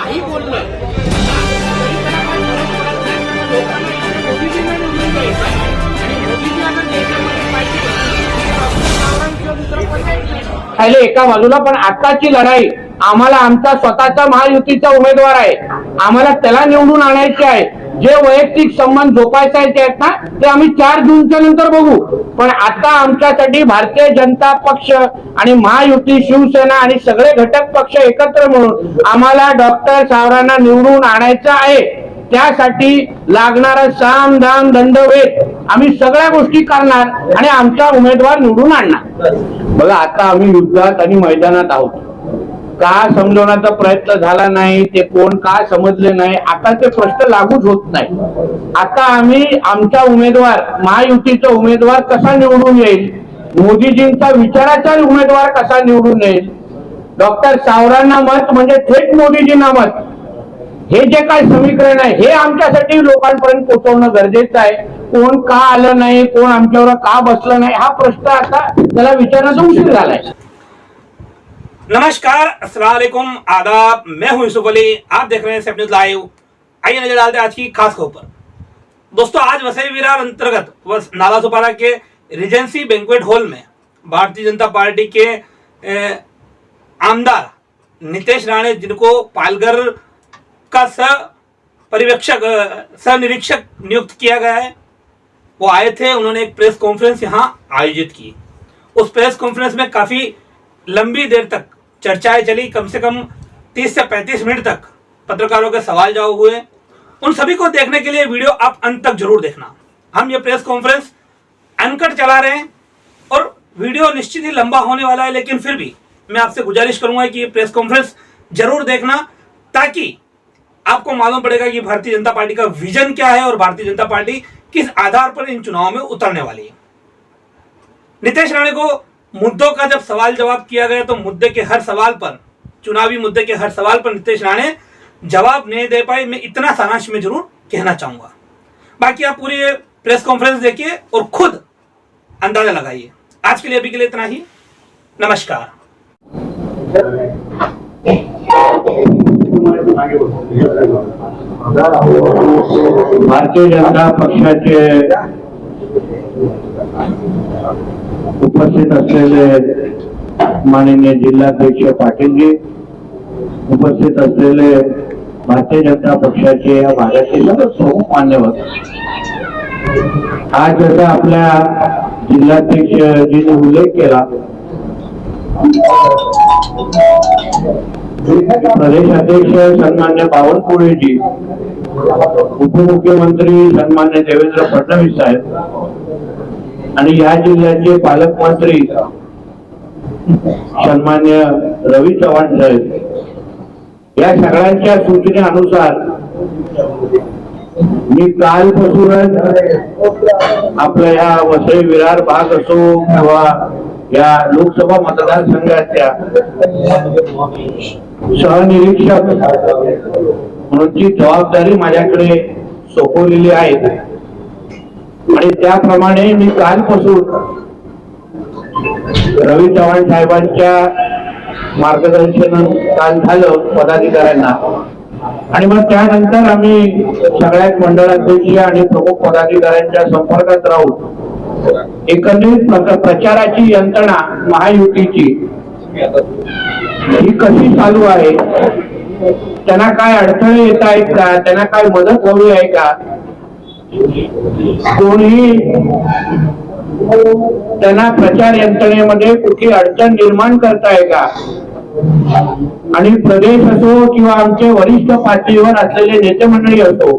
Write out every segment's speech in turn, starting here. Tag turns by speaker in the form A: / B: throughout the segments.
A: काही बोललं तरी त्याला काय फरक पडत नाही. लोकांना इथे मोदीजींना निवडून द्यायचं आहे आणि मोदीजी आता देशामध्ये पाहिजे
B: पहिले एका बाजूला. पण आताची लढाई आम्हाला आमचा स्वतःचा महायुतीचा उमेदवार आहे, आम्हाला त्याला निवडून आणायचे आहे. जे वैयक्तिक संबंध जोपासायचे आहेत ना ते आम्ही 4 जूनच्या नंतर बघू. पण आता आमच्यासाठी भारतीय जनता पक्ष आणि महायुती, शिवसेना आणि सगळे घटक पक्ष एकत्र मिळून आम्हाला डॉक्टर सावरांना निवडून आणायचं आहे. त्यासाठी लागणारा साम दाम दंडभेद आम्ही सगळ्या गोष्टी करणार आणि आमचा उमेदवार निवडून आणणार. बघा, आता आम्ही युद्धात आणि मैदानात आहोत. का समजवण्याचा प्रयत्न झाला नाही, ते कोण का समजले नाही, आता ते प्रश्न लागूच होत नाही. आता आम्ही आमचा उमेदवार, महायुतीचा उमेदवार कसा निवडून येईल, मोदीजींचा विचाराचा उमेदवार कसा निवडून येईल, डॉक्टर सावरांना मत म्हणजे थेट मोदीजींना मत, हे जे काय समीकरण आहे हे आमच्यासाठी लोकांपर्यंत पोहोचवणं गरजेचं आहे. कोण का आलं नाही, कोण आमच्यावर का बसलं नाही, हा प्रश्न आता त्याला विचारण्याचा उशीर झालाय.
C: नमस्कार, अस्सलाम वालेकुम, आदाब। मैं हूं यूसुफ अली, आप देख रहे हैं सेफ न्यूज लाइव। आइए नजर डालते हैं आज की खास खबर पर। दोस्तों, आज वसई विरार अंतर्गत नालासोपारा के रिजेंसी बैंक्वेट हॉल में भारतीय जनता पार्टी के आमदार नितेश राणे, जिनको पालघर का सह नियुक्त किया गया है, वो आए थे। उन्होंने एक प्रेस कॉन्फ्रेंस यहाँ आयोजित की। उस प्रेस कॉन्फ्रेंस में काफी लंबी देर तक चर्चाएं चली, कम से कम 30 से 35 मिनट तक पत्रकारों के सवाल जवाब हुए। उन सभी को देखने के लिए वीडियो आप अंत तक जरूर देखना। हम ये प्रेस कॉन्फ्रेंस अनकट चला रहे हैं और वीडियो निश्चित ही लंबा होने वाला है, लेकिन फिर भी मैं आपसे गुजारिश करूंगा कि ये प्रेस कॉन्फ्रेंस जरूर देखना, ताकि आपको मालूम पड़ेगा कि भारतीय जनता पार्टी का विजन क्या है और Bharatiya Janata party kiss Aadhaar per in चुनावों में उतरने वाली है। नितेश राणे को मुद्दों का जब सवाल जवाब किया गया तो मुद्दे के हर सवाल पर, चुनावी मुद्दे के हर सवाल पर नितेश राणे जवाब नहीं दे पाए। मैं इतना सारांश में जरूर कहना चाहूंगा। बाकी आप पूरी प्रेस कॉन्फ्रेंस देखिए और खुद अंदाजा लगाइए। आज के लिए अभी के लिए इतना ही। नमस्कार।
B: भारतीय जनता पक्षाचे उपस्थित असलेले माननीय जिल्हाध्यक्ष पाटीलजी, उपस्थित असलेले भारतीय जनता पक्षाचे या भागाचे सर्व प्रमुख मान्यवर, आज जसा आपल्या जिल्हाध्यक्षजीने उल्लेख केला, प्रदेश अध्यक्ष सन्मान्य बावनकुळेजी, उपमुख्यमंत्री सन्मान्य देवेंद्र फडणवीस साहेब आणि या जिल्ह्याचे पालकमंत्री सन्मान्य रवी चव्हाण साहेब, या सगळ्यांच्या सूचनेनुसार मी कालपासूनच आपल्या या वसई विरार भाग असो किंवा या लोकसभा मतदारसंघाच्या सहनिरीक्षक म्हणून जी जबाबदारी माझ्याकडे सोपवलेली आहे आणि त्याप्रमाणे मी कालपासून रवी चव्हाण साहेबांच्या मार्गदर्शन काल झालं पदाधिकाऱ्यांना, आणि मग त्यानंतर आम्ही सगळ्याच मंडळाध्यक्ष आणि प्रमुख पदाधिकाऱ्यांच्या संपर्कात राहून एकंदरीत प्रचाराची यंत्रणा महायुतीची ही कशी चालू आहे, त्यांना काय अडथळे येत आहेत का, त्यांना काय मदत हवी आहे का, कोणी त्यांना प्रचार यंत्रणेमध्ये कुठली अडचण निर्माण करताय का, आणि प्रदेश असो किंवा आमचे वरिष्ठ पातळीवर असलेले नेते मंडळी असो,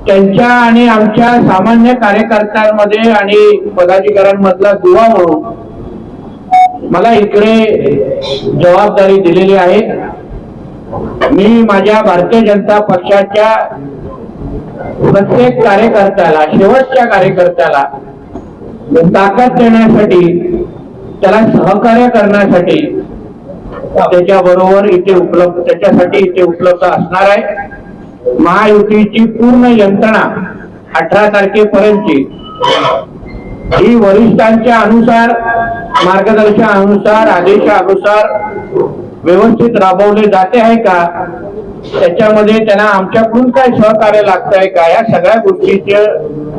B: त्यांच्या आणि आमच्या सामान्य कार्यकर्त्यांमध्ये आणि पदाधिकाऱ्यांमधला दुवा म्हणून मला इकडे जबाबदारी दिलेली आहे. मी माझ्या भारतीय जनता पक्षाच्या प्रत्येक कार्यकर्त्याला, शेवटच्या कार्यकर्त्याला ताकद देण्यासाठी, त्याला सहकार्य करण्यासाठी त्याच्याबरोबर त्याच्यासाठी इथे उपलब्ध असणार आहे. महायुतीची पूर्ण यंत्रणा 18 तारखेपर्यंतची ही वरिष्ठांच्या अनुसार, मार्गदर्शनानुसार, आदेशानुसार व्यवस्थित राबवले जाते आहे का, त्याच्यामध्ये त्यांना आमच्याकडून काय सहकार्य लागत आहे का, या सगळ्या गोष्टीचे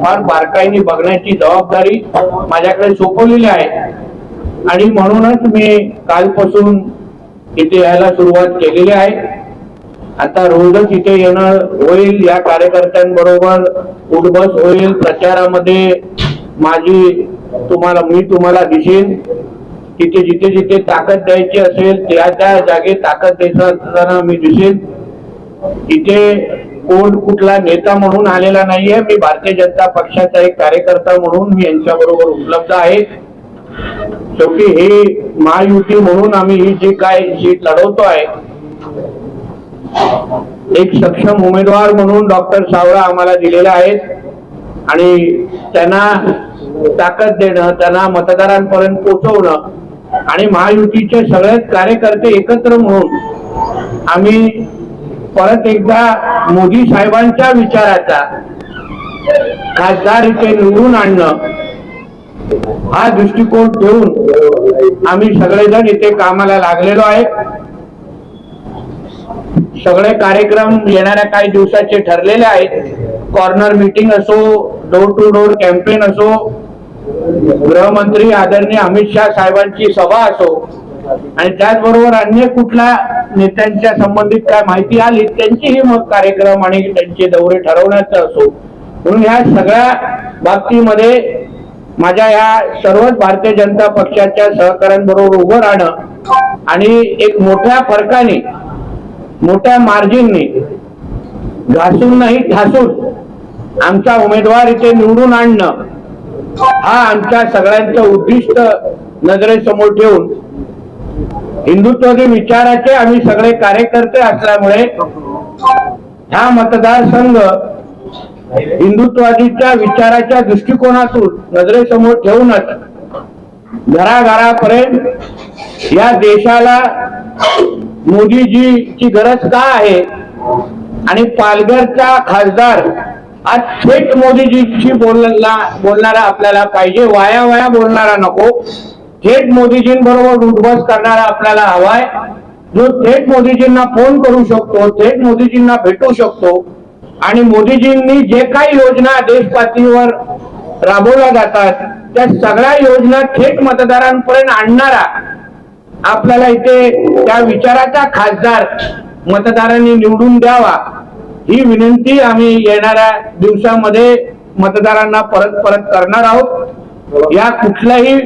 B: फार बारकाईने बघण्याची जबाबदारी माझ्याकडे सोपवलेली आहे. आणि म्हणूनच मी कालपासून इथे यायला सुरुवात केलेली आहे. आता रोजच इथे येणं होईल, या कार्यकर्त्यांबरोबर उठबस होईल, प्रचारामध्ये मी तुम्हाला दिसेन. तिथे जिथे जिथे ताकद द्यायची असेल त्या जागी ताकद देताना मी दिसेन. इथे कोण कुठला नेता म्हणून आलेला नाहीये, मी भारतीय जनता पक्षाचा एक कार्यकर्ता म्हणून मी यांच्याबरोबर उपलब्ध आहे. शेवटी ही महायुती म्हणून आम्ही ही जी काय सीट लढवतो आहे, एक सक्षम उमेदवार म्हणून डॉक्टर सावळा आम्हाला दिलेले आहेत आणि त्यांना ताकद देणं, त्यांना मतदारांपर्यंत पोहोचवणं आणि महायुतीचे सगळेच कार्यकर्ते एकत्र म्हणून आम्ही परत एकदा मोदी साहेबांच्या विचाराचा खासदार इथे निवडून आणणं हा दृष्टिकोन ठेवून आम्ही सगळेजण इथे कामाला लागलेलो आहे. सगळे कार्यक्रम येणाऱ्या काही दिवसाचे ठरलेले आहेत. कॉर्नर मीटिंग असो, डोर टू डोर कॅम्पेन असो, गृहमंत्री आदरणीय अमित शाह साहेबांची सभा असो आणि त्याचबरोबर अन्य कुठल्या नेत्यांच्या संबंधित काय माहिती आली त्यांचीही मग कार्यक्रम आणि त्यांचे दौरे ठरवण्याचा असो. म्हणून या सगळ्या बाबतीमध्ये माझ्या या सर्वच भारतीय जनता पक्षाच्या सहकाऱ्यांबरोबर उभं राहणं आणि एक मोठ्या फरकाने, मोठ्या मार्जिनने, घासून नाही ठासून आमचा उमेदवार इथे निवडून आणणं हा आमच्या सगळ्यांचं उद्दिष्ट नजरेसमोर ठेवून हिंदुत्वादी विचाराचे आम्ही सगळे कार्यकर्ते असल्यामुळे हा मतदारसंघ हिंदुत्वादीच्या विचाराच्या दृष्टिकोनातून नजरेसमोर ठेवूनच घराघरापर्यंत या देशाला मोदीजीची गरज का आहे आणि पालघरचा खासदार आज थेट मोदीजीशी बोलणारा आपल्याला पाहिजे, वाया वाया बोलणारा नको, थेट मोदीजींबरोबर उठबस करणारा आपल्याला हवाय, जो थेट मोदीजींना फोन करू शकतो, थेट मोदीजींना भेटू शकतो आणि मोदीजींनी जे काही योजना देश पातळीवर राबवल्या जातात त्या सगळ्या योजना थेट मतदारांपर्यंत आणणारा आपल्याला इथे त्या विचाराचा खासदार मतदारांनी निवडून द्यावा ही विनंती आम्ही येणाऱ्या दिवसामध्ये मतदारांना परत परत करणार आहोत. या कुठल्याही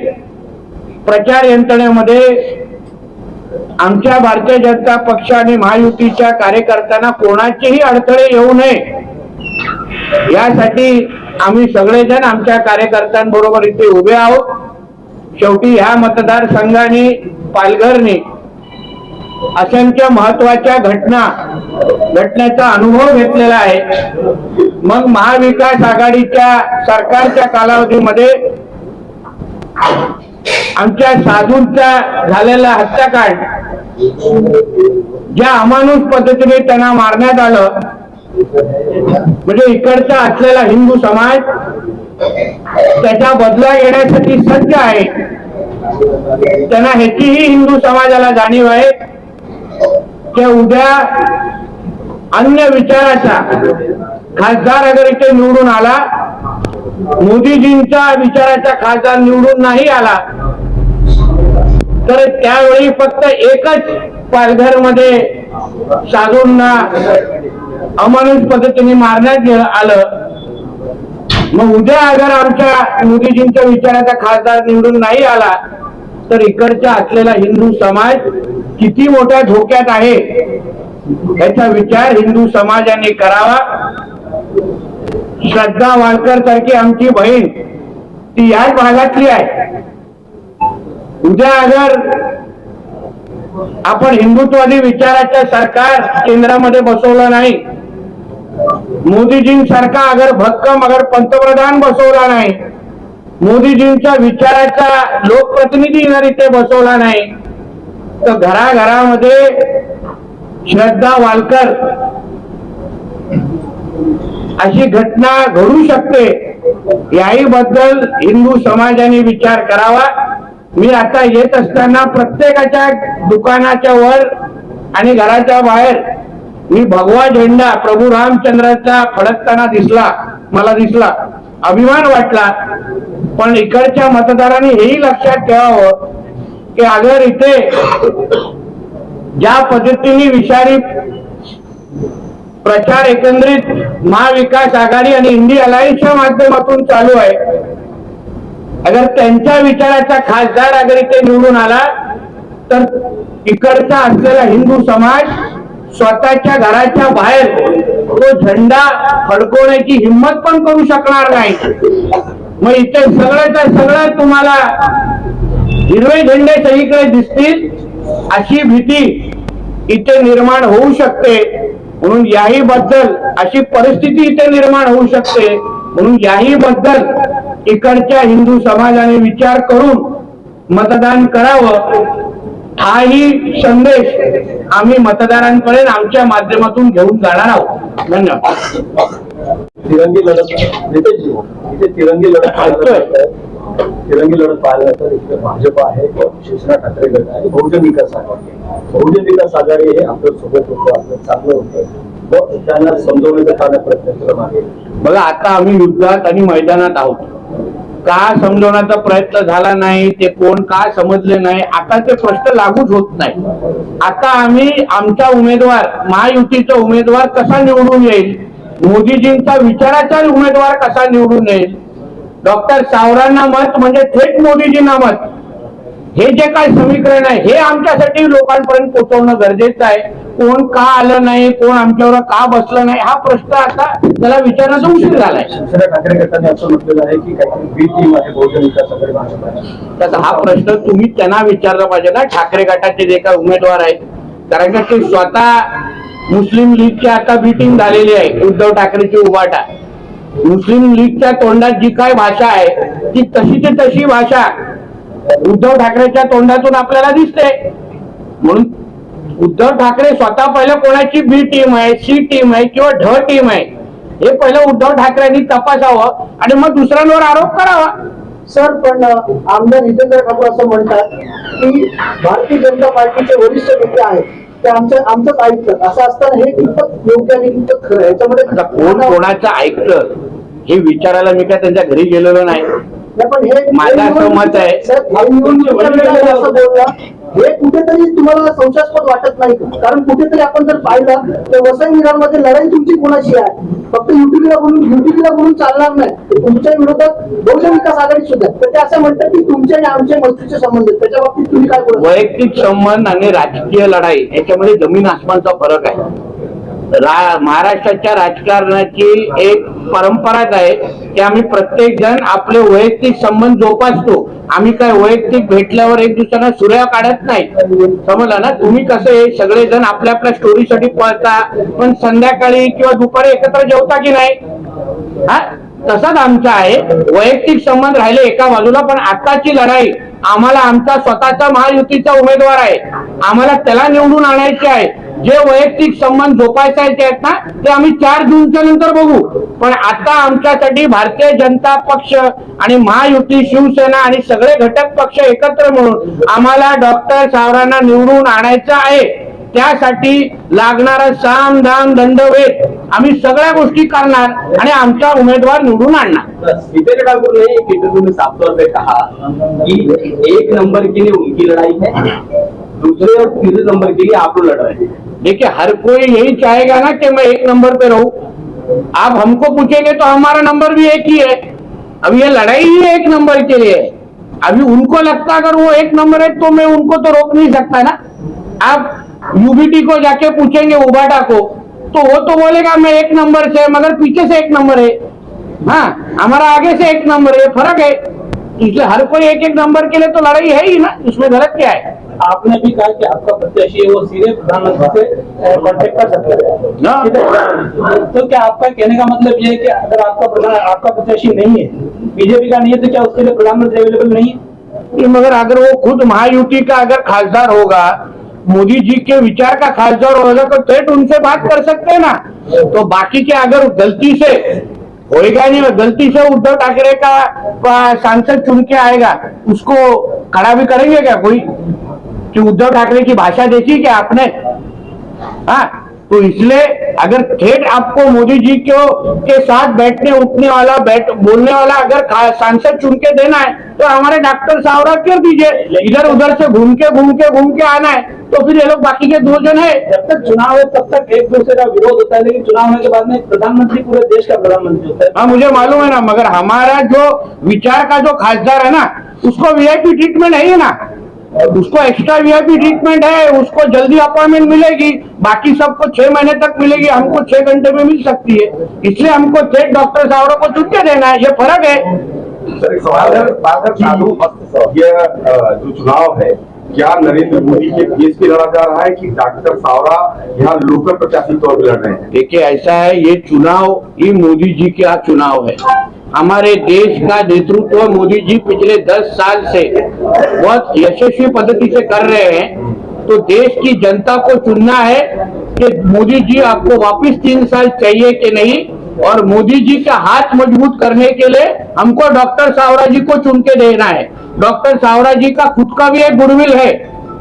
B: प्रचार यंत्रणेमध्ये आमच्या भारतीय जनता पक्ष आणि महायुतीच्या कार्यकर्त्यांना कोणाचेही अडथळे येऊ नये यासाठी आम्ही सगळेजण आमच्या कार्यकर्त्यांबरोबर इथे उभे आहोत. शेवटी ह्या मतदारसंघाने, पालघरने असंख्य महत्वाच्या घटनेचा अनुभव घेतलेला आहे. मग महाविकास आघाडीच्या सरकारच्या कालावधीमध्ये आमच्या साधूंचा झालेला हत्याकांड, ज्या अमानुष पद्धतीने त्यांना मारण्यात आलं, म्हणजे इकडचा असलेला हिंदू समाज त्याचा बदला घेण्यासाठी सज्ज आहे. त्यांना ह्याचीही हिंदू समाजाला जाणीव आहे की उद्या अन्य विचाराचा खासदार अगर इथे निवडून आला, मोदीजींच्या विचाराचा खासदार निवडून नाही आला तर त्यावेळी फक्त एकच पालघरमध्ये साधूंना अमानुष पद्धतीने मारण्यात आलं. मग उद्या अगर आमच्या मोदीजींच्या विचाराचा खासदार निवडून नाही आला तर इकडचा असलेला हिंदू समाज किती मोठ्या धोक्यात आहे याचा विचार हिंदू समाजाने करावा. श्रद्धा वाळकर सारखी आमची बहीण ती याच भागातली आहे. उद्या अगर आपण हिंदुत्वादी विचाराचं सरकार केंद्रामध्ये बसवलं नाही, मोदीजींसारखा अगर भक्कम अगर पंतप्रधान बसवला नाही, मोदीजींच्या विचाराचा लोकप्रतिनिधी जर इथे बसवला नाही तर घराघरामध्ये श्रद्धा वाळकर अशी घटना घडू शकते. याही बद्दल हिंदू समाजाने विचार करावा. मी आता येत असताना प्रत्येकाच्या दुकानाच्या वर आणि घराच्या बाहेर मी भगवा झेंडा प्रभू रामचंद्राचा फडकताना मला दिसला, अभिमान वाटला. पण इकडच्या मतदारांनी हेही लक्षात ठेवावं की अगर इथे ज्या पद्धतीने विषारी प्रचार एकंदरीत महाविकास आघाडी आणि इंडी अलायन्सच्या माध्यमातून चालू आहे, अगर त्यांच्या विचाराचा खासदार अगर इथे निवडून आला तर इकडचा असलेला हिंदू समाज स्वतःच्या घराच्या बाहेर तो झेंडा फडकवण्याची हिंमत पण करू शकणार नाही. मग इथे सगळं तुम्हाला हिरवे झेंडे सगळीकडे दिसतील अशी भीती इथे निर्माण होऊ शकते. म्हणून याही बद्दल अशी परिस्थिती इथे निर्माण होऊ शकते. म्हणून याही बद्दल इकडच्या हिंदू समाजाने विचार करून मतदान करावं, हाही संदेश आम्ही मतदारांपर्यंत आमच्या माध्यमातून घेऊन जाणार आहोत. धन्यवाद.
D: तिरंगी लढत इथे तिरंगी लढत पाहायला जातात. इथे भाजप आहे, शिवसेना ठाकरे गट आहे, बहुजन विकास आघाडी. बहुजन विकास आघाडी हे आपल्या सोबत होतं, आपलं चांगलं होतं व त्यांना समजवण्याचा करण्याचा प्रयत्न करत आहे.
B: बघा, आता आम्ही युद्धात आणि मैदानात आहोत. का समजवण्याचा प्रयत्न झाला नाही, ते कोण का समजले नाही, आता ते प्रश्न लागूच होत नाही. आता आम्ही आमचा उमेदवार, महायुतीचा उमेदवार कसा निवडून येईल, मोदीजींचा विचाराचा उमेदवार कसा निवडून येईल, डॉक्टर सावरांना मत म्हणजे थेट मोदीजींना मत, हे जे काय समीकरण आहे हे आमच्यासाठी लोकांपर्यंत पोहोचवणं गरजेचं आहे. कोण का आलं नाही, कोण आमच्यावर का बसलं नाही, हा प्रश्न आता त्याला विचारण्याचा उशीर झालाय.
D: शिवसेना ठाकरे गटाने असं म्हटलेलं आहे की काहीतरी बी टीम आहे बहुजन विकास आघाडी भाजप.
B: तर हा प्रश्न तुम्ही त्यांना विचारला पाहिजे ना, ठाकरे गटाचे जे काय उमेदवार आहेत. कारण का ते स्वतः मुस्लिम लीगची आता बी टीम झालेली आहे, उद्धव ठाकरेची उभाटा. मुस्लिम लीगच्या तोंडात जी काय भाषा आहे ती तशीची तशी भाषा उद्धव ठाकरेच्या तोंडातून आपल्याला दिसते. म्हणून उद्धव ठाकरे स्वतः पहिलं कोणाची बी टीम आहे, सी टीम आहे किंवा ढ टीम आहे हे पहिलं उद्धव ठाकरेंनी तपासावं आणि मग दुसऱ्यांवर आरोप करावा.
E: सर, पण आमदार हितेंद्र ठाकूर असं म्हणतात की भारतीय जनता पार्टीचे वरिष्ठ नेते आहेत ते आमचंच ऐकतात. असं असताना हे कितपत योग्य आणि कितपत खरं, याच्यामध्ये
B: कोण कोणाचं ऐकतं हे विचारायला मी काय त्यांच्या घरी गेलेलो नाही.
E: पण हे
B: माझं असं मत आहे,
E: हे कुठेतरी तुम्हाला संशयास्पद वाटत नाही का? कारण कुठेतरी आपण जर पाहिलं तर वसई विरारमध्ये लढाई तुमची कोणाची आहे, फक्त युटीला बोलून चालणार नाही. तुमच्या विरोधात बहुजन विकास आघाडी सुद्धा, तर ते असं म्हणतात की तुमचे आणि आमचे मैत्रीचे संबंध आहेत. त्याच्या बाबतीत तुम्ही काय बोलता?
B: वैयक्तिक संबंध आणि राजकीय लढाई याच्यामध्ये जमीन आसमानचा फरक आहे. महाराष्ट्राच्या राजकारणाची एक परंपराच आहे की आम्ही प्रत्येक जण आपले वैयक्तिक संबंध जोपासतो. आम्ही काय वैयक्तिक भेटल्यावर एक दुसऱ्यांना सुऱ्या काढत नाही. समजलं ना? तुम्ही कसे सगळेजण आपल्या आपल्या स्टोरीसाठी पळता, पण संध्याकाळी किंवा दुपारी एकत्र जेवता की नाही? हा, तसाच आमचा आहे. वैयक्तिक संबंध राहिले एका बाजूला, पण आताची लढाई आम्हाला आमचा स्वतःचा महायुतीचा उमेदवार आहे, आम्हाला त्याला निवडून आणायचे आहे. जे वैयक्तिक संबंध जोपासायचे आहेत ना ते आम्ही 4 जूनच्या नंतर बघू. पण आता आमच्यासाठी भारतीय जनता पक्ष आणि महायुती, शिवसेना आणि सगळे घटक पक्ष एकत्र म्हणून आम्हाला डॉक्टर सावरांना निवडून आणायचं आहे. त्यासाठी लागणारा साम दाम दंडभेद आम्ही सगळ्या गोष्टी करणार आणि आमचा उमेदवार निवडून आणणार.
D: हितेंद्र ठाकुर ने एक इंटरव्यू में साफ तौर पे कहा कि 1 नंबर के लिए उनकी लड़ाई है, दूसरे और तीसरे नंबर के लिए आप लोग लड़ रहे हैं.
B: देखिए, हर कोई यही चाहेगा ना कि मैं 1 नंबर पे रहूं. आप हमको पूछेंगे तो हमारा नंबर भी 1 ही है. अब ये लड़ाई ही 1 नंबर के लिए है. अभी उनको लगता अगर वो 1 नंबर है तो मैं उनको तो रोक नहीं सकता ना. आप यूबीटी को जाके पूछेंगे, उबाटा को, तो वो तो बोलेगा मैं 1 नंबर से, मगर पीछे से 1 नंबर है. हाँ, हमारा आगे से 1 नंबर है, फर्क है. इसलिए हर कोई 1-1 नंबर के लिए तो लड़ाई है ही ना, इसमें गलत क्या है?
D: आपने भी कहा कि आपका प्रत्याशी है वो सीधे प्रधानमंत्री से कॉन्टेक्ट कर सकते हैं. तो क्या आपका कहने का मतलब ये है कि अगर आपका प्रत्याशी नहीं है, बीजेपी का नहीं है, तो क्या उसके लिए प्रधानमंत्री अवेलेबल नहीं है?
B: मगर अगर वो खुद महायुति का अगर खासदार होगा, मोदी जी के विचार का खासदार होगा, तो थेट उनसे बात कर सकते हैं ना. तो बाकी के अगर गलती से होएगा नहीं, गलती से उद्धव ठाकरे का सांसद चुन के आएगा, उसको खड़ा भी करेंगे क्या कोई? कि उद्धव ठाकरे की भाषा देखी क्या आपने? हाँ, तो इसलिए अगर ठेठ आपको मोदी जी के साथ बैठने उठने वाला बोलने वाला अगर सांसद चुन के देना है तो हमारे डॉक्टर सावरा कर दीजिए। इधर उधर से घूम के आना है तो फिर ये लोग बाकी के 2 जन है।
D: जब तक चुनाव है तब तक एक दूसरे का विरोध होता है, लेकिन चुनाव होने के बाद में प्रधानमंत्री पूरे देश का प्रधानमंत्री होता है।
B: हाँ, मुझे मालूम है ना, मगर हमारा जो विचार का जो खासदार है ना, उसको वीआईपी ट्रीटमेंट है ही ना, उसको एक्स्ट्रा वीआईपी ट्रीटमेंट है, उसको जल्दी अपॉइंटमेंट मिलेगी, बाकी सबको 6 महीने तक मिलेगी, हमको 6 घंटे में मिल सकती है। इसलिए हमको ठेठ डॉक्टर सावरा को चुन के देना है, ये फर्क है।
F: सर, एक सवाल है, ये जो चुनाव है, क्या नरेंद्र मोदी के केस पे लड़ा जा रहा है कि डॉक्टर सावरा यहाँ लोकल प्रत्याशी तौर पर लड़ रहे हैं?
B: देखिए, ऐसा है, ये चुनाव ये मोदी जी का चुनाव है। हमारे देश का नेतृत्व मोदी जी पिछले 10 साल से बहुत यशस्वी पद्धति से कर रहे हैं। तो देश की जनता को चुनना है कि मोदी जी आपको वापस 3 साल चाहिए कि नहीं, और मोदी जी का हाथ मजबूत करने के लिए हमको डॉक्टर सावरा जी को चुन के देना है। डॉक्टर सावरा जी का खुद का भी एक गुडविल है,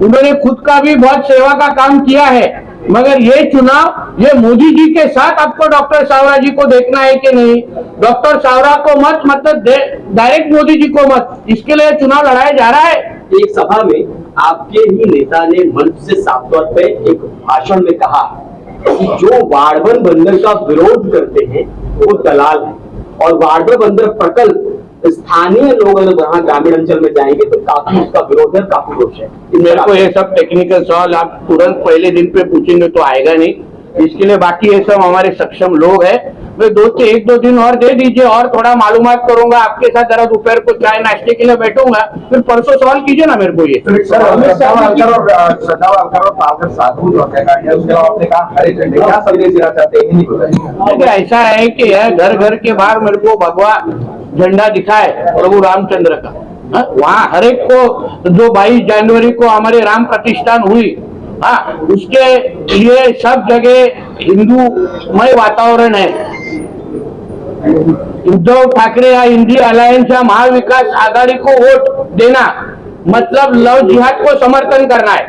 B: उन्होंने खुद का भी बहुत सेवा का काम किया है, मगर ये चुनाव ये मोदी जी के साथ आपको डॉक्टर सावरा जी को देखना है कि नहीं। डॉक्टर सावरा को मत, मतलब डायरेक्ट मोदी जी को मत, इसके लिए चुनाव लड़ाया जा रहा है।
G: एक सभा में आपके ही नेता ने मंच से साफ तौर पे एक भाषण में कहा कि जो वाड़वन बंदर का विरोध करते हैं वो दलाल है, और वाड़वन बंदर प्रकल्प स्थानीय लोग अगर वहां ग्रामीण अंचल में जाएंगे तो काफी उसका विरोध है, काफी रोष है।
B: मेरे को ये सब टेक्निकल सवाल आप तुरंत पहले दिन पे पूछेंगे तो आएगा नहीं, इसके लिए बाकी ये सब हमारे सक्षम लोग हैं। मैं 1-2 दिन और दे दीजिए, और थोड़ा मालूमात करूंगा आपके साथ, जरा दोपहर को चाय नाश्ते के लिए बैठूंगा, फिर परसों सवाल कीजिए ना मेरे को ये। ऐसा है कि घर घर के बाहर मेरे को भगवा झंडा दिखाए प्रभु रामचंद्र का। वहाँ हर एक को जो 22 जनवरी को हमारे राम प्रतिष्ठान हुई, हाँ, उसके लिए सब जगह हिंदूमय वातावरण है। उद्धव ठाकरे या इंडी अलायंस या महाविकास आघाड़ी को वोट देना मतलब लव जिहाद को समर्थन करना है।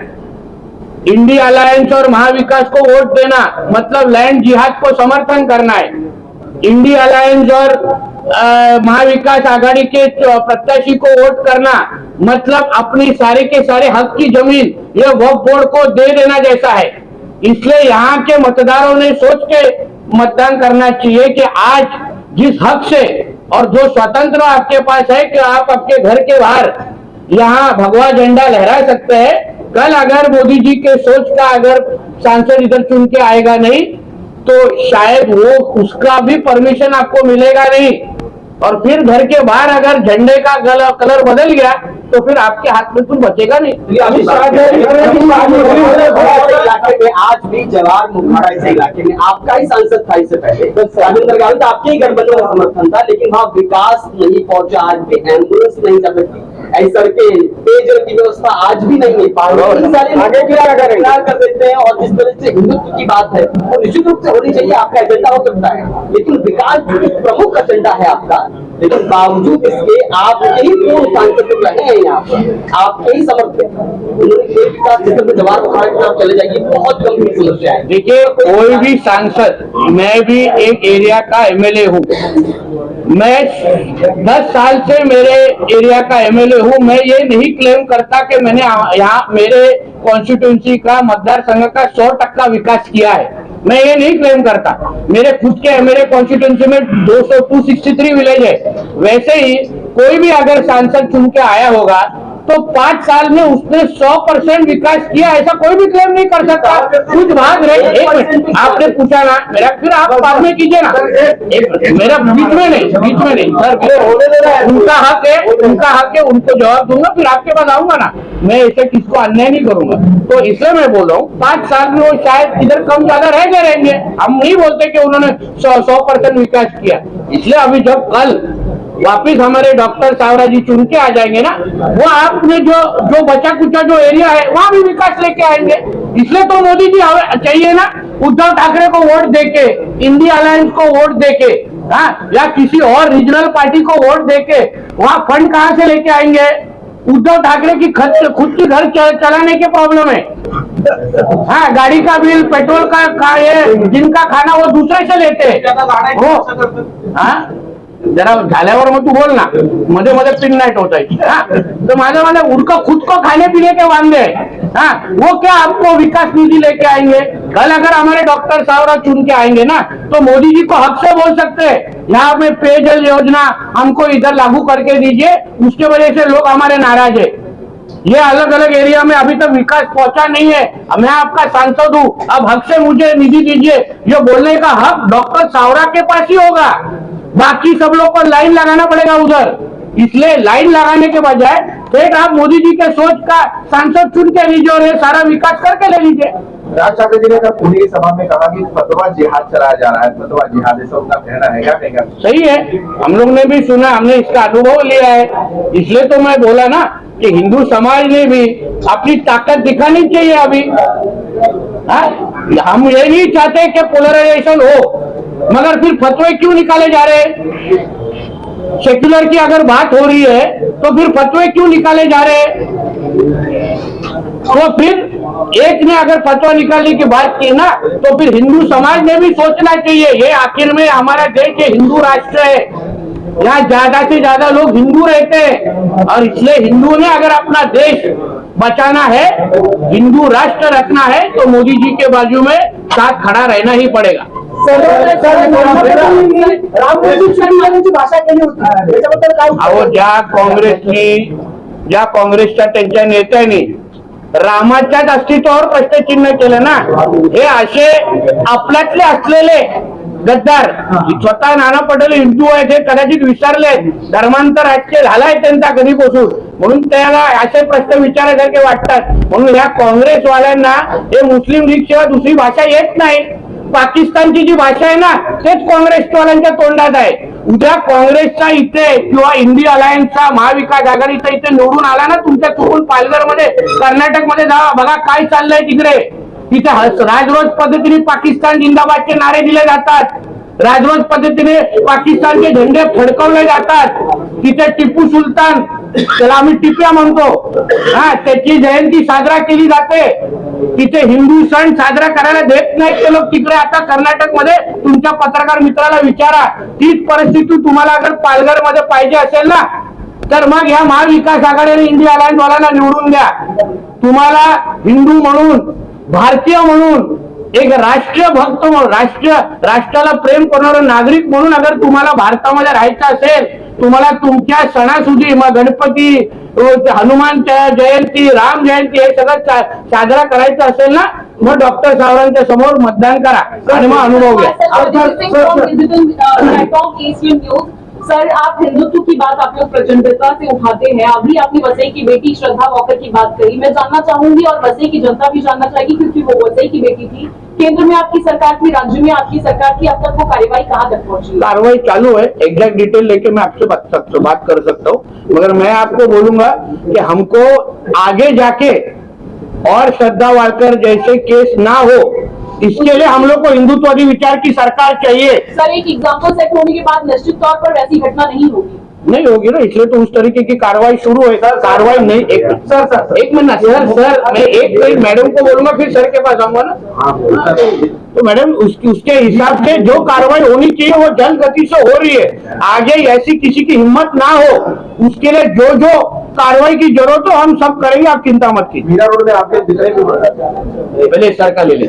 B: इंडी अलायंस और महाविकास को वोट देना मतलब लैंड जिहाद को समर्थन करना है। इंडी अलायंस और महाविकास आघाड़ी के प्रत्याशी को वोट करना मतलब अपनी सारे के सारे हक की जमीन ये वक्फ बोर्ड को दे देना जैसा है। इसलिए यहाँ के मतदारों ने सोच के मतदान करना चाहिए कि आज जिस हक से और जो स्वतंत्र आपके पास है कि आप आपके घर के बाहर यहाँ भगवा झंडा लहरा सकते हैं, कल अगर मोदी जी के सोच का अगर सांसद इधर चुन के आएगा नहीं तो शायद वो उसका भी परमिशन आपको मिलेगा नहीं, और फिर घर के बाहर अगर झंडे का कलर बदल गया तो फिर आपके हाथ में कुछ बचेगा नहीं।
G: इलाके में आज भी जवाहर मुखाड़ा इस इलाके में आपका ही सांसद था, इससे पहले राजेंद्र गांधी तो आपके ही गठबंधन का समर्थन था, लेकिन वहाँ विकास नहीं पहुंचा, आज भी एम्बुलेंस नहीं जा सकती, ऐसी सड़कें, पेयजल की व्यवस्था आज भी नहीं मिल पा रही। कर देते हैं, और जिस तरह से हिंदुत्व की बात है वो निश्चित रूप से होनी चाहिए, आपका एजेंडा हो सकता है, लेकिन विकास जो प्रमुख एजेंडा है आपका, लेकिन बावजूद इसके आप यही पूर्ण सांसद रहे हैं, यहाँ पर आपके ही समर्थक उन्होंने विकास क्षेत्र में जवाहर मुखाड़ा की तरफ चले जाएगी, बहुत गंभीर समस्या है।
B: देखिए, कोई भी सांसद, मैं भी एक एरिया का एमएलए हूँ, मैं 10 साल से मेरे एरिया का एमएलए हूँ, मैं ये नहीं क्लेम करता कि मैंने यहाँ मेरे कॉन्स्टिट्यूंसी का मतदार संघ का 100% विकास किया है, मैं ये नहीं क्लेम करता। मेरे खुद के मेरे कॉन्स्टिट्यूंसी में 263 विलेज है। वैसे ही कोई भी अगर सांसद चुन के आया होगा तो 5 साल में उसने 100% विकास किया, ऐसा कोई भी क्लेम नहीं कर सकता। कुछ भाग रहे, एक मिनट आपने पूछा ना मेरा, फिर आप बाद में कीजिए ना, मेरा बीच में नहीं सर, उनका हक है, उनका हक है, उनको जवाब दूंगा, फिर आपके पास आऊंगा ना, मैं ऐसे किसको अन्याय नहीं करूंगा। तो इसलिए मैं बोल रहा हूँ 5 साल में वो शायद इधर कम ज्यादा रह गए रहेंगे, हम नहीं बोलते कि उन्होंने 100% विकास किया। इसलिए अभी जब कल वापिस हमारे डॉक्टर सावरा जी चुन के आ जाएंगे ना, वो आपने जो बचा कुचा जो एरिया है वहां भी विकास लेके आएंगे। इसलिए तो मोदी जी चाहिए ना, उद्धव ठाकरे को वोट देके, इंडिया अलायंस को वोट देके, हाँ, या किसी और रीजनल पार्टी को वोट देके वहाँ फंड कहाँ से लेके आएंगे? उद्धव ठाकरे की खुद की घर चलाने के प्रॉब्लम है। हाँ, गाड़ी का बिल, पेट्रोल का ये जिनका खाना वो दूसरे से लेते हैं हो। हाँ, जरा झाल्यावर मग तू बोल ना, मध्ये मध्ये पिन नाईट होत आहे। हाँ, तो माझा उनका खुद को खाने पीने के वांदे हैं। हाँ, वो क्या आपको विकास निधि लेके आएंगे? कल अगर हमारे डॉक्टर सावरा चुन के आएंगे ना, तो मोदी जी को हक से बोल सकते हैं यहाँ पे पेयजल योजना हमको इधर लागू करके दीजिए, उसके वजह से लोग हमारे नाराज है। ये अलग अलग एरिया में अभी तक विकास पहुंचा नहीं है, मैं आपका सांसद हूँ, अब हक से मुझे निधि दीजिए, ये बोलने का हक डॉक्टर सावरा के पास ही होगा। बाकी सब लोग को लाइन लगाना पड़ेगा उधर। इसलिए लाइन लगाने के बजाय फिर आप मोदी जी के सोच का सांसद चुन के लीजिए और ये सारा विकास करके ले लीजिए।
H: राज ठाकरे जी ने कल पुणे की सभा में कहा कि फतवा जिहाद चलाया जा रहा है, फतवा जिहाद, ऐसा उनका कहना है, क्या कहेगा?
B: सही है, हम लोग ने भी सुना, हमने इसका अनुभव लिया है, इसलिए तो मैं बोला ना कि हिंदू समाज ने भी अपनी ताकत दिखानी चाहिए अभी। हाँ? हम ये नहीं चाहते कि पोलराइजेशन हो, मगर फिर फतवे क्यों निकाले जा रहे हैं? सेक्युलर की अगर बात हो रही है तो फिर फतवे क्यों निकाले जा रहे हैं? तो फिर एक ने अगर फतवा निकालने की बात की ना, तो फिर हिंदू समाज ने भी सोचना चाहिए, ये आखिर में हमारा देश हिंदू राष्ट्र है, यहाँ ज्यादा से ज्यादा लोग हिंदू रहते हैं, और इसलिए हिंदुओं ने अगर अपना देश बचाना है, हिंदू राष्ट्र रखना है, तो मोदी जी के बाजू में साथ खड़ा रहना ही पडेगा।
E: राममंदिर भाषा केली होती, त्याच्याबद्दल काय?
B: अहो, ज्या काँग्रेसच्या त्यांच्या नेत्यांनी रामाच्याच अस्तित्वावर प्रश्नचिन्ह केलं ना, हे असे आपल्यातले असलेले गद्दार, स्वतः नाना पटेल हिंदू आहेत हे कदाचित विसरले, धर्मांतर राजकीय झालाय त्यांचा कधीपासून, म्हणून त्याला असे प्रश्न विचारायसारखे वाटतात। म्हणून या काँग्रेसवाल्यांना हे मुस्लिम लीग शिवाय दुसरी भाषा येत नाही, पाकिस्तानची जी भाषा आहे ना तेच काँग्रेसवाल्यांच्या तोंडात आहे। उद्या काँग्रेसचा इथे किंवा इंडिया अलायन्सचा महाविकास आघाडीचा इथे निवडून आला ना तुमच्या चुकून पालघरमध्ये, कर्नाटकमध्ये जावा, बघा काय चाललंय तिकडे। तिथे राजरोज पद्धतीने पाकिस्तान जिंदाबादचे नारे दिले जातात, राजरोज पद्धतीने पाकिस्तानचे झेंडे फडकवले जातात, तिथे टिपू सुलतान, त्याला आम्ही टिप्या म्हणतो, हा, त्याची जयंती साजरा केली जाते, तिथे हिंदू सण साजरा करायला देत नाहीत ते लोक तिकडे। आता कर्नाटकमध्ये तुमच्या पत्रकार मित्राला विचारा, तीच परिस्थिती तुम्हाला अगर पालघरमध्ये पाहिजे असेल ना, तर मग या महाविकास आघाडीने इंडिया अलायन्स वाल्यांना निवडून द्या। तुम्हाला हिंदू म्हणून, भारतीय म्हणून, एक राष्ट्रीय भक्त म्हणून, राष्ट्राला प्रेम करणारा नागरिक म्हणून अगर तुम्हाला भारतामध्ये राहायचं असेल, तुम्हाला तुमच्या सणासुदी, मग गणपती, हनुमान जयंती, राम जयंती हे सगळं साजरा करायचं असेल ना, मग डॉक्टर सावरांच्या समोर मतदान करा आणि मग अनुभव घ्या।
I: सर, आप हिंदुत्व की बात आप लोग प्रचंडता से उठाते हैं, अभी आपने वसई की बेटी श्रद्धा वॉकर की बात करी, मैं जानना चाहूंगी और वसई की जनता भी जानना चाहेगी, क्योंकि वो वसई की बेटी थी, केंद्र में आपकी सरकार थी, राज्य में आपकी सरकार थी, अब तक वो कार्रवाई कहाँ तक पहुंची?
B: कार्रवाई चालू है, एग्जैक्ट डिटेल लेके मैं आपसे बात कर सकता हूँ, मगर मैं आपको बोलूंगा कि हमको आगे जाके और श्रद्धा वाकर जैसे केस ना हो, इसके लिए हम लोग को हिंदुत्ववादी विचार की सरकार चाहिए।
I: सर, एक एग्जाम्पल सेट होने के बाद निश्चित तौर पर वैसी घटना नहीं होगी
B: ना, इसलिए तो उस तरीके की कार्रवाई शुरू है। कार्रवाई नहीं, एक मिनट सर, मैं एक मैडम को बोलूंगा फिर सर के पास आऊंगा ना। तो मैडम उसके हिसाब से जो कार्रवाई होनी चाहिए वो जल्द गति से हो रही है, आगे ऐसी किसी की हिम्मत ना हो, उसके लिए जो जो कार्रवाई की जरूरत हो हम सब करेंगे, आप चिंता मत कीजिए।
H: मीरा रोड में आपके दिख रहे
B: पहले सर का ले लें।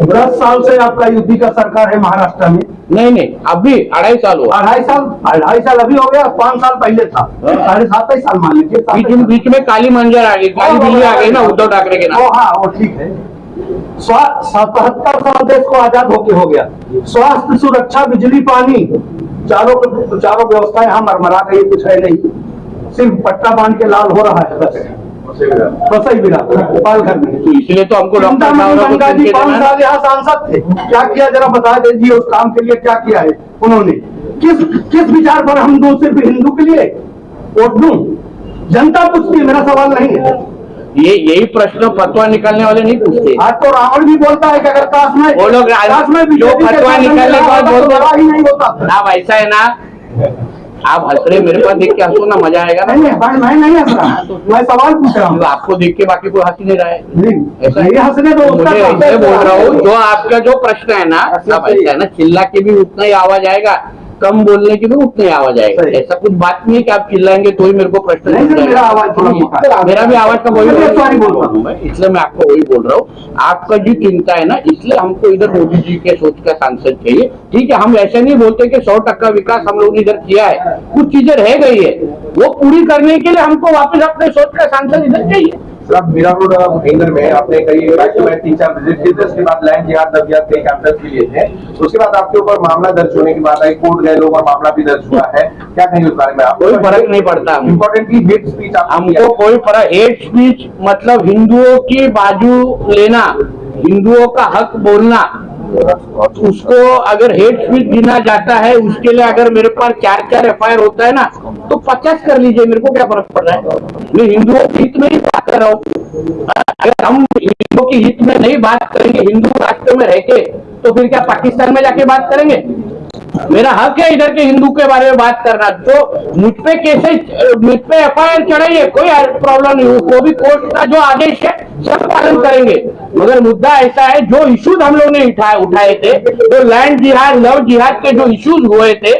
H: 10 साल से आपका यूपी का सरकार है महाराष्ट्र में।
B: नहीं, अभी 2.5 साल हुआ।
H: 2.5 साल अभी हो गया, 5 साल पहले था, 7.5 साल मान लीजिए।
B: बीच में काली मंजर आ गई, काली बिल्ली आ गई ना उद्धव ठाकरे के नाम।
H: हाँ, वो ठीक है। 77 साल देश को आजाद होके हो गया, स्वास्थ्य, सुरक्षा, बिजली, पानी, चारों व्यवस्थाएं यहाँ मरमरा गई, कुछ है नहीं, सिर्फ पट्टा बांध के लाल हो रहा है बस। वसई बिना पालघर में,
B: तो इसलिए तो हमको डॉक्टर
H: गंगा जी 5 साल यहाँ सांसद थे, क्या किया जरा बता दीजिए, उस काम के लिए क्या किया है उन्होंने? किस विचार पर हम दो सिर्फ हिंदू के लिए वोट दूं? जनता पूछती है, मेरा सवाल नहीं है।
B: यही प्रश्न फतवा निकालने वाले नहीं पूछते।
H: आज तो रावण भी बोलता है कि अगर काश में
B: वो लोग जो फतवा निकालने के बाद बोलते
H: ही नहीं होता।
B: आप ऐसा है ना, आप हंस रहे, मेरे पास देख के हंसो ना, मजा आएगा ना।
H: मैं नहीं हंस रहा, मैं सवाल पूछ रहा हूँ।
B: आपको देख के बाकी कोई हंस नहीं रहा है। ऐसा
H: नहीं हंसने दो,
B: मुझे ऐसे बोल रहा हूँ, जो आपका जो प्रश्न है ना, अब ऐसा है ना, चिल्ला के भी उतना ही आवाज आएगा, कम बोलने की भी उतनी ही आवाज आएगा। ऐसा कुछ बात नहीं है कि आप चिल्लाएंगे तो ही मेरे को प्रश्न नहीं
H: सर, मेरा आवाज थोड़ा मोटा है।
B: मेरा भी आवाज का वही
H: सॉरी बोल रहा
B: हूँ मैं, इसलिए मैं आपको वही बोल रहा हूँ। आपका जो चिंता है ना, इसलिए हमको इधर मोदी जी के सोच का सांसद चाहिए। ठीक है, हम ऐसे नहीं बोलते कि 100% विकास हम लोग ने इधर किया है, कुछ चीजें रह गई है, वो पूरी करने के लिए हमको वापस अपने सोच का सांसद इधर चाहिए।
F: सर मीरा रोड इंदर में आपने कई राज्य में 3-4 विजिट किए थे, उसके बाद लैंड जिहाद दबियात कई कैंपस भी लिए थे, उसके बाद आपके ऊपर मामला दर्ज होने की बात आई, कोर्ट गए लोग और मामला भी दर्ज हुआ है, क्या कहेंगे उस बारे में आप?
B: कोई फर्क नहीं पड़ता।
F: इम्पोर्टेंटली हेट स्पीच
B: हमको कोई फर्क, हेट स्पीच मतलब हिंदुओं की बाजू लेना, हिंदुओं का हक बोलना, उसको अगर हेट स्पीच गिना जाता है, उसके लिए अगर मेरे पास 4 FIR होता है ना, तो 50 कर लीजिए, मेरे को क्या फर्क पड़ रहा है। मैं हिंदुओं के हित में ही बात कर रहा हूँ। अगर हम हिंदुओं के हित में नहीं बात करेंगे, हिंदू राष्ट्र में रह के, तो फिर क्या पाकिस्तान में जाके बात करेंगे? मेरा हक है इधर के हिंदू के बारे में बात करना, तो मुझ पे FIR चढ़ाइए, कोई प्रॉब्लम नहीं, वो भी कोर्ट का जो आदेश है सब पालन करेंगे। मगर मुद्दा ऐसा है, जो इश्यूज हम लोग ने उठाए थे, तो लैंड जिहाद, लव जिहाद के जो इश्यूज हुए थे,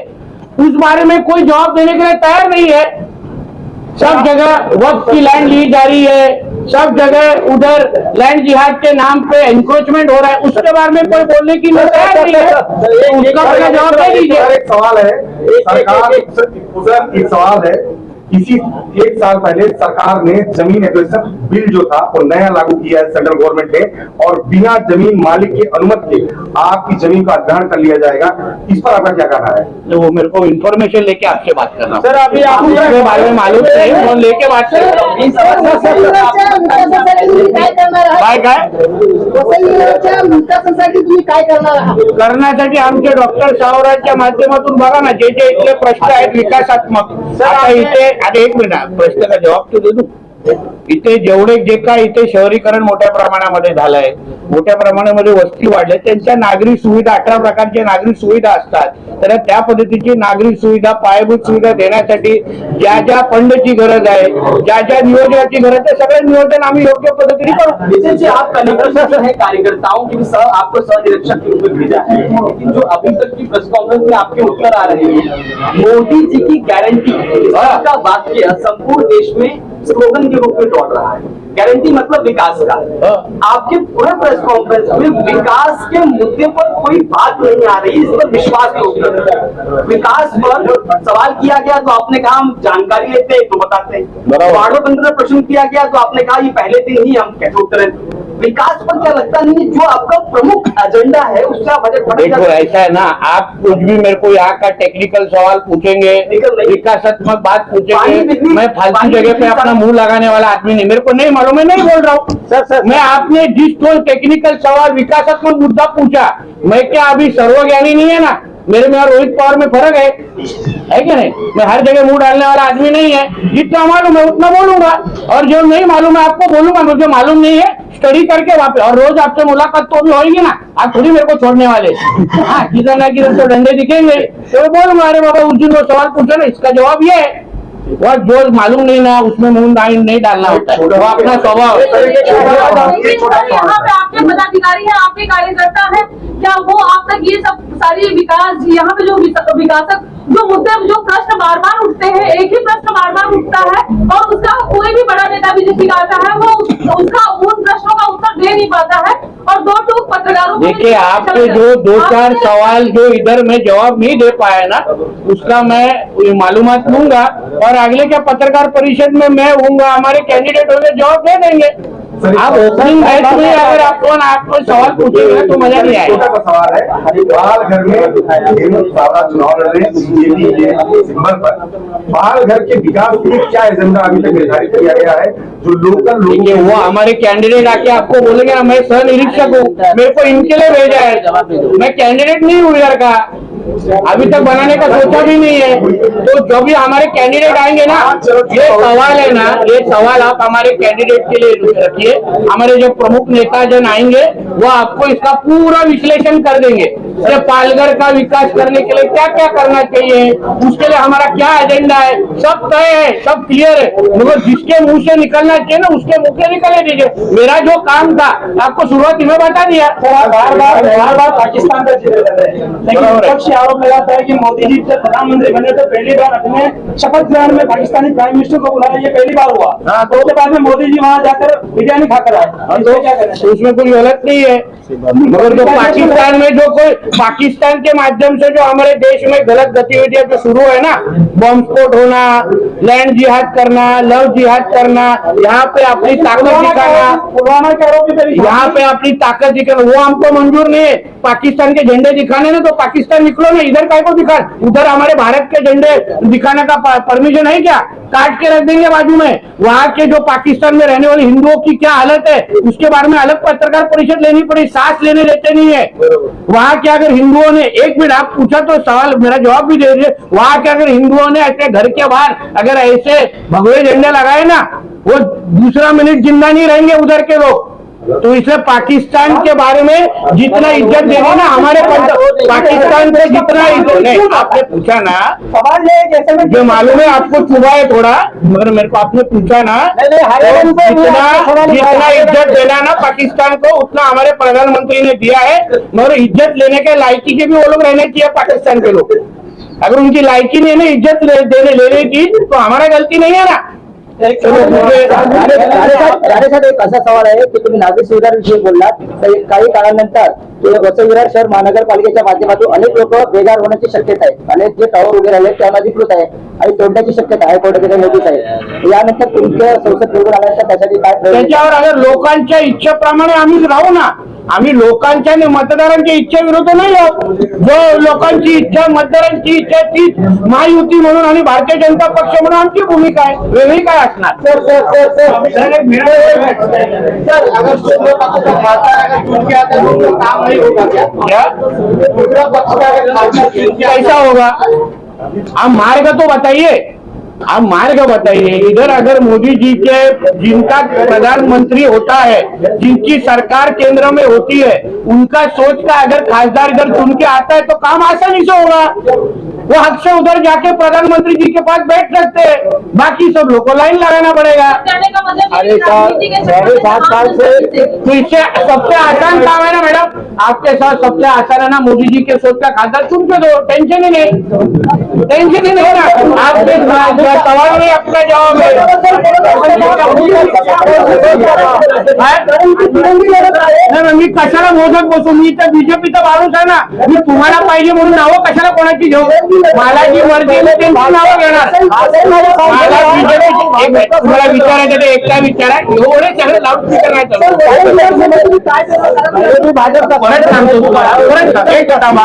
B: उस बारे में कोई जवाब देने के लिए तैयार नहीं है। सब जगह वक्त की लैंड ली जा रही है, सब जगह उधर लैंड जिहाद के नाम पे एनक्रोचमेंट हो रहा है, उसके बारे में कोई बोलने की तैयार नहीं है, तो उसका अपना जवाब दे दीजिए।
F: एक सवाल है, सरकार उधर एक सवाल है, इसी 1 साल पहले सरकार ने जमीन एक्विजिशन बिल जो था वो नया लागू किया है सेंट्रल गवर्नमेंट ने, और बिना जमीन मालिक की अनुमति के आपकी जमीन का अधिग्रहण कर लिया जाएगा। इस पर आपका क्या कहना है?
B: तो वो मेरे को इन्फॉर्मेशन लेके आपसे बात करना
D: सर, अभी आप
B: उसके बारे में मालूम नहीं, फोन लेके बात करें। काय काय
E: काय करणार आहात?
B: करण्यासाठी आमचे डॉक्टर सावराजच्या माध्यमातून बघा ना, जे जे इथले प्रश्न आहेत विकासात्मक, आता इथे आता 1 मिनिट प्रश्न का जवाब तो दे दूं। इथे जेवढे जे काय इथे शहरीकरण मोठ्या प्रमाणामध्ये झालंय, मोठ्या प्रमाणामध्ये वस्ती वाढल्या, त्यांच्या नागरी सुविधा 18 प्रकारच्या नागरी सुविधा असतात, तर त्या पद्धतीची नागरी सुविधा, पायाभूत सुविधा देण्यासाठी ज्या ज्या फंडची गरज आहे, ज्या ज्या नियोजनाची गरज आहे, सगळं नियोजन आम्ही योग्य पद्धतीने करू।
G: नितिन जी, आप कलेक्टर है, कार्यकर्ताओं की सह आपको सह निरीक्षक के रूप में भेजा है, लेकिन जो अभी तक की प्रेस कॉन्फ्रेंस में आपके उत्तर आ रहे हैं, मोदी जी की गारंटी का वाक्य संपूर्ण देश में स्लोगन के रूप में दौड़ रहा है। गारंटी मतलब विकास का। आपके पूरे प्रेस कॉन्फ्रेंस में विकास के मुद्दे पर कोई बात नहीं आ रही, इस पर विश्वास नहीं। विकास पर सवाल किया गया तो आपने कहा हम जानकारी लेते हैं तो बताते हैं, वार्डो बंद प्रश्न किया गया तो आपने कहा ये पहले दिन ही हम कैसे उत्तर। विकास पर क्या लगता नहीं है, जो आपका प्रमुख एजेंडा है उसका बजट
B: देखो ऐसा है ना, आप कुछ भी मेरे को यहाँ का टेक्निकल सवाल पूछेंगे, विकासात्मक बात पूछेंगे, मैं फालतू जगह पे अपना मुंह लगाने वाला आदमी नहीं, मेरे को नहीं मालूम, मैं नहीं बोल रहा हूँ। सर मैं आपने जिस तो टेक्निकल सवाल विकासात्मक मुद्दा पूछा, मैं क्या अभी सर्वज्ञानी नहीं है ना, मेरे में और रोहित पवार में फर्क है कि नहीं? मैं हर जगह मुंह डालने वाला आदमी नहीं है, जितना मालूम है उतना बोलूंगा, और जो नहीं मालूम है आपको बोलूंगा, मुझे मालूम नहीं है स्टडी करके वापस, और रोज आपसे मुलाकात तो भी होगी ना, आप थोड़ी मेरे को छोड़ने वाले। हाँ, किधर ना किधर तो डंडे दिखेंगे, तो बोलूंगा अरे बाबा उस दिन वो सवाल पूछा ना, इसका जवाब ये है, वह जो मालूम नहीं ना उसमें मुंह नहीं डालना होता है, वो अपना स्वभाव।
I: यहाँ पे आपके पदाधिकारी हैं, आपके कार्यकर्ता हैं, क्या वो आप तक ये सब सारी विकास, यहाँ पे जो विकासक जो मुद्दे, जो प्रश्न बार बार उठते हैं, एक ही प्रश्न बार बार उठता है, और उसका कोई भी बड़ा नेता भी जिसकी आता है वो उसका उन प्रश्नों का उत्तर दे नहीं पाता है, और 2 टूक पत्रकारों को
B: देखिए आपके जो 2-4 सवाल जो इधर मैं जवाब नहीं दे पाया ना, उसका मैं मालूमात लूंगा, और अगले क्या पत्रकार परिषद में मैं हूँगा, हमारे कैंडिडेट होंगे, जवाब दे देंगे। आप ओपनिंग मैच में अगर आपको सवाल पूछेंगे ना तो मजा नहीं
F: छोटा
B: आएगा।
F: सा सवाल है, बालघर में हेमंत सावरा चुनाव लड़ रहे हैं बीजेपी के सिंबल पर। बालघर के विकास के लिए क्या एजेंडा अभी तक निर्धारित किया गया है जो लोकल
B: देखिए,
F: लोग
B: वो हमारे कैंडिडेट आके आपको बोलेंगे ना, मैं सह निरीक्षक हूँ, मेरे को इनके लिए भेजा है, मैं कैंडिडेट नहीं हूँ इधर का, अभी तक बनाने का सोचा भी नहीं है। तो जो भी हमारे कैंडिडेट आएंगे ना, ये सवाल है ना, ये सवाल आप हमारे कैंडिडेट के लिए रखिए। हमारे जो प्रमुख नेता जन आएंगे वो आपको इसका पूरा विश्लेषण कर देंगे। ये पालघर का विकास करने के लिए क्या क्या करना चाहिए, उसके लिए हमारा क्या एजेंडा है, सब तय है, सब क्लियर है। मगर जिसके मुंह से निकलना चाहिए ना उसके मुंह से निकलने दीजिए। मेरा जो काम था आपको शुरुआत में बता दिया।
D: बार बार पाकिस्तान का जिक्र कर रहे हैं, लेकिन विपक्ष आरोप लगाता है कि मोदी जी जब प्रधानमंत्री बने तो पहली बार अपने शपथ ग्रहण में पाकिस्तानी प्राइम मिनिस्टर को बुलाया, ये पहली बार हुआ। तो उसके बाद में मोदी जी वहां जाकर बिरयानी खाकर आए, तो क्या करना चाहिए?
B: उसमें कोई गलत नहीं है, मगर जो पाकिस्तान में जो कोई पाकिस्तान के माध्यम से जो हमारे देश में गलत गतिविधियां जो शुरू है ना, बम स्फोट होना, लैंड जिहाद करना, लव जिहाद करना, यहाँ पे अपनी ताकत दिखाना,
D: पुलवामा के आरोपी पे भी
B: यहाँ पे अपनी ताकत दिखाना, वो हमको मंजूर नहीं है। पाकिस्तान के झंडे दिखाने ना तो पाकिस्तान निकलो ना, इधर काय को दिखा, उधर हमारे भारत के झंडे दिखाने का परमिशन है क्या? काट के रख देंगे बाजू में। वहाँ के जो पाकिस्तान में रहने वाले हिंदुओं की क्या हालत है उसके बारे में अलग पत्रकार परिषद लेनी पड़ी, सांस लेने देते नहीं है। वहाँ के अगर हिंदुओं ने, एक मिनट आप पूछा तो सवाल मेरा जवाब भी दे दीजिए, वहाँ के अगर हिंदुओं ने अपने घर के बाहर अगर ऐसे भगवे झंडे लगाए ना, वो दूसरा मिनट जिंदा नहीं रहेंगे उधर के लोग। तो इसलिए पाकिस्तान के बारे में जितना इज्जत देना ना, हमारे पाकिस्तान से जितना इज्जत नहीं, आपने पूछा ना,
D: सवाल ये है कि ऐसे में
B: जो मालूम है आपको चुभा है थोड़ा, मगर मेरे को आपने पूछा ना, तो जितना इज्जत देना ना पाकिस्तान को उतना हमारे प्रधानमंत्री ने दिया है। मगर इज्जत लेने के लायकी के भी वो लोग रहने चाहिए पाकिस्तान के लोग। अगर उनकी लायकी नहीं है ना इज्जत लेने की, तो हमारा गलती नहीं है ना।
G: एक असा सवाल आहे की तुम्ही नागरिक सुविधा विषयी बोललात, तर काही काळानंतर वसई विरार शहर महानगरपालिकेच्या माध्यमातून अनेक लोक बेघर होण्याची शक्यता आहे, अनेक जे टावर उभे राहिले ते अनधिकृत आहे आणि तोडण्याची शक्यता आहे, कोर्टाकडे नोटीस आहे। यानंतर तुमच्या संसद निवडून आल्यानंतर त्यासाठी काय प्रयत्न?
B: त्याच्यावर अगर लोकांच्या इच्छेप्रमाणे आम्ही राहू ना, आम्ही लोकांच्या आणि मतदारांच्या इच्छेविरुद्ध नाही आहोत। जो लोकांची इच्छा, मतदारांची इच्छा तीच महायुती म्हणून आणि भारतीय जनता पक्ष म्हणून आमची भूमिका आहे, वेगळी काय असणार? कैसा होगा? आप मार्ग तो बताइए, आप मार्ग बताइए। इधर अगर मोदी जी के, जिनका प्रधानमंत्री होता है, जिनकी सरकार केंद्र में होती है, उनका सोच का अगर खासदार इधर चुन के आता है तो काम आसानी से होगा। वो हक से उधर जाके प्रधानमंत्री जी के पास बैठ सकते हैं, बाकी सब लोग को लाइन लगाना पड़ेगा।
I: करने का मतलब
G: अरे
I: ये
G: साहब,
I: राजनीति के
G: साढ़े
I: चक्कर में
G: सात साल
I: आप
G: से
B: तो इससे सबसे आसान काम है ना मैडम, आपके साथ सबसे आसान है ना, मोदी जी के सोच का खासदार चुन के दो, टेंशन ही नहीं, टेंशन ही नहीं ना। आपके सवाल में अपना जवाब है। मी कशाला मोजत बसू? मी तर बीजेपीचा माणूस आहे ना, मी तुम्हाला पाहिजे म्हणून नावं कशाला कोणाची घेऊ? मला जी मर्जी आहे त्यांची नावं घेणार। मला बीजेपीची, एक मिनिट, तुम्हाला विचारायचं ते एकटा विचारा, एवढे सगळे लाऊडस्पीकर नाही चालू। परत सांगतो तुम्हाला, परत सांगतो, एक थांबा,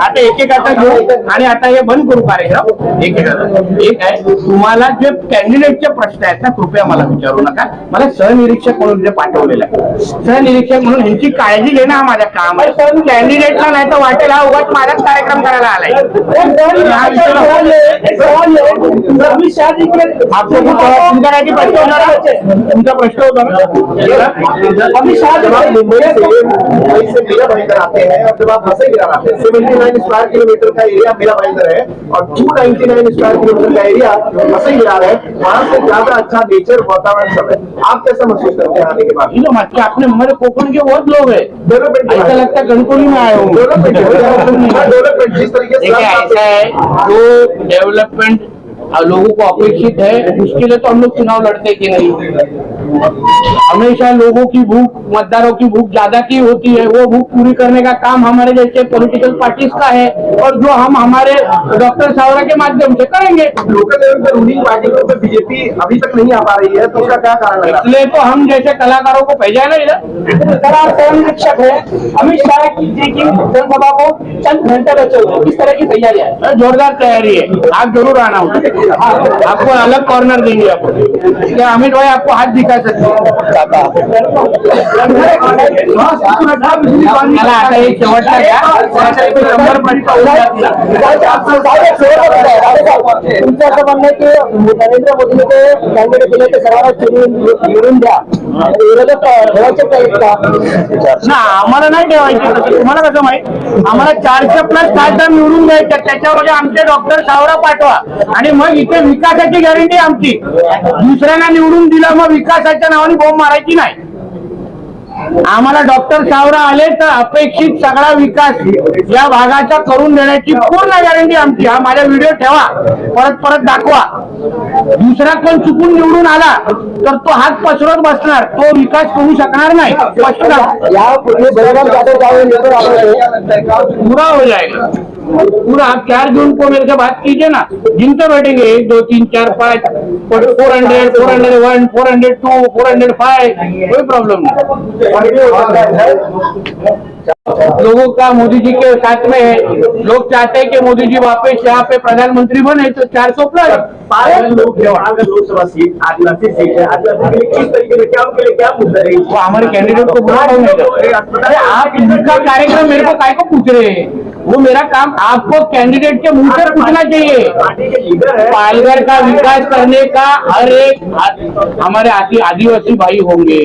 B: आता एक आता घेऊ आणि आता हे बंद करू कार्यक्रम। एक आहे, तुम्हाला जे कॅन्डिडेटचे प्रश्न आहेत ना, कृपया मला विचारू नका। मला सहनिरीक्षक म्हणून जे पाठवलेलं आहे, सहनिरीक्षक म्हणून ह्यांची काळजी घेणं हा माझा काम आहे। कॅन्डिडेटला नाही तर वाटेल हा उगाच माझाच कार्यक्रम करायला आलाय।
D: अमित शाह जी के
B: तुमचा काही प्रश्न होणार? तुमचा प्रश्न होता ना?
D: अमित शाह जी
F: मुंबई से मेरा भाईंदर आते हैं और जब आप वसई विरार आते हैं, 79 स्क्वायर किलोमीटर का एरिया मेरा भाईंदर है और 299 स्क्वायर किलोमीटर का एरिया वसई विरार है। वहाँ से ज्यादा अच्छा नेचर, वातावरण सब है। आप कैसा महसूस करते हैं आने के बाद?
B: आपने हमारे कोकण के बहुत लोग हैं,
F: डेवलपमेंट
B: ऐसा लगता है गणकोली में आए हूँ।
F: डेवलपमेंट जिस तरीके से
B: देखिए ऐसा है, जो डेवलपमेंट लोगों को अपेक्षित है उसके लिए तो हम लोग चुनाव लड़ते कि नहीं। हमेशा लोगों की भूख, मतदारों की भूख ज्यादा की होती है, वो भूख पूरी करने का काम हमारे जैसे पॉलिटिकल पार्टीज का है और जो हम हमारे डॉक्टर सावरा के माध्यम से करेंगे।
F: लोकल लेवल पर रूलिंग पार्टी में बीजेपी अभी तक नहीं आ पा रही है, तो उसका क्या कारण है?
B: इसलिए तो हम जैसे कलाकारों को भेजा है ना इधर।
D: सर आप स्वयं निरीक्षक है, अमित शाह जी की जनसभा को चंद घंटे बचे हुए हैं, किस तरह की तैयारियां है?
B: जोरदार तैयारी है, आप जरूर आना होगा, आपको अलग कॉर्नर देंगे आपको। क्या अमित भाई आपको हाथ दिखा सकते हैं? मला आता एक शेवटचा घ्या, शंभरपर्यंत होऊन जातील.
E: तुमचं असं म्हणणं आहे की नरेंद्र मोदीने ते कॅन्डिडेट दिले ते सर्वांना निवडून द्या, विरोधक ठेवायचे का?
B: ना आम्हाला नाही ठेवायचे तसं. तुम्हाला कसं माहित, आम्हाला 400+ खासदार निवडून द्यायचे, त्याच्यामध्ये आमचे डॉक्टर सावरा पाठवा आणि मग इथे विकासाची गॅरंटी आमची. दुसऱ्यांना निवडून दिलं मग विकासाच्या नावाने बोंब मारायची नाही. आम्हाला डॉक्टर सावरा आले तर अपेक्षित सगळा विकास या भागाचा करून देण्याची पूर्ण गॅरंटी आमची. हा माझा व्हिडिओ ठेवा, परत परत दाखवा. दुसरा कोण चुकून निवडून आला तर तो हात पसरत बसणार, तो विकास करू शकणार नाही.
E: यापूर्वी बलराम जाधव
B: पूरा हो जाएगा पूरा. आप 4 जून को मेरे से बात कीजिए ना, गिनते बैठेंगे 1 2 3 4 5 400 401 402 405, कोई प्रॉब्लम नहीं. लोगों का मोदी जी के साथ में है. लोग चाहते हैं कि मोदी जी वापस यहाँ पे प्रधानमंत्री बने, तो 400+.
F: लोकसभा सीट आदिवासी सीट है, आदिवासी के लिए किस तरीके से क्या उनके लिए क्या मुद्दा है?
B: वो हमारे कैंडिडेट को बुला रहे हैं. अरे आप इनका कार्यक्रम मेरे को काय को पूछ रहे हैं? वो मेरा काम आपको कैंडिडेट के मुंह से पूछना चाहिए.
F: पार्टी के लीडर है,
B: पालघर का विकास करने का हर एक हमारे आदिवासी भाई होंगे,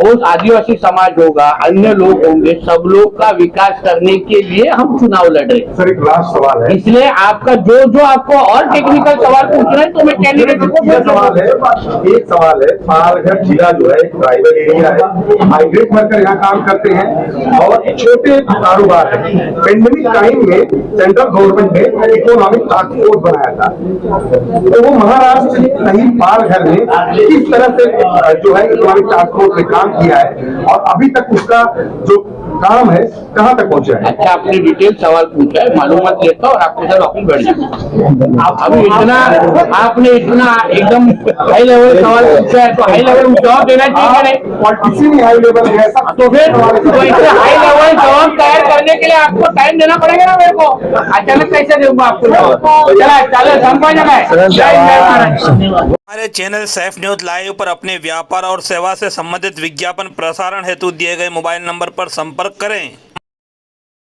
B: उस आदिवासी समाज होगा, अन्य लोग होंगे, सब लोग का विकास करने के लिए हम चुनाव लड़ रहे हैं.
F: सर एक लास्ट सवाल है.
B: इसलिए आपका जो आपको और टेक्निकल सवाल पूछना है तो मैं कैंडिडेट को
F: एक सवाल है, पालघर जिला जो है ट्राइबल एरिया है, माइग्रेट वर्कर यहाँ काम करते हैं और छोटे कारोबार है. पेंडेमिक टाइम में सेंट्रल गवर्नमेंट ने इकोनॉमिक टास्क फोर्स बनाया था, तो वो महाराष्ट्र नहीं पालघर में किस तरह से जो है इकोनॉमिक टास्क फोर्स ने काम किया है और अभी तक उसका जो काम है कहाँ तक पहुंचा है?
B: अच्छा, आपने डिटेल सवाल पूछा है, मालूमात लेता और आपके साथ ऑफिस बैठ जाए. अभी आपने इतना एकदम हाई लेवल सवाल पूछा है, तो हाई लेवल जवाब देना चाहिए नहीं?
F: पॉलिटिशियन हाई लेवल है ऐसा
B: तो फिर तो इसे हाई लेवल जवाब तैयार करने के लिए आपको टाइम देना पड़ेगा ना मेरे को. अचानक कैसे दूंगा आपको जवाब? चला चालेल, संपायचं काय? जय महाराज.
C: हमारे चैनल सैफ न्यूज लाइव पर अपने व्यापार और सेवा से संबंधित विज्ञापन प्रसारण हेतु दिए गए मोबाइल नंबर पर संपर्क करें.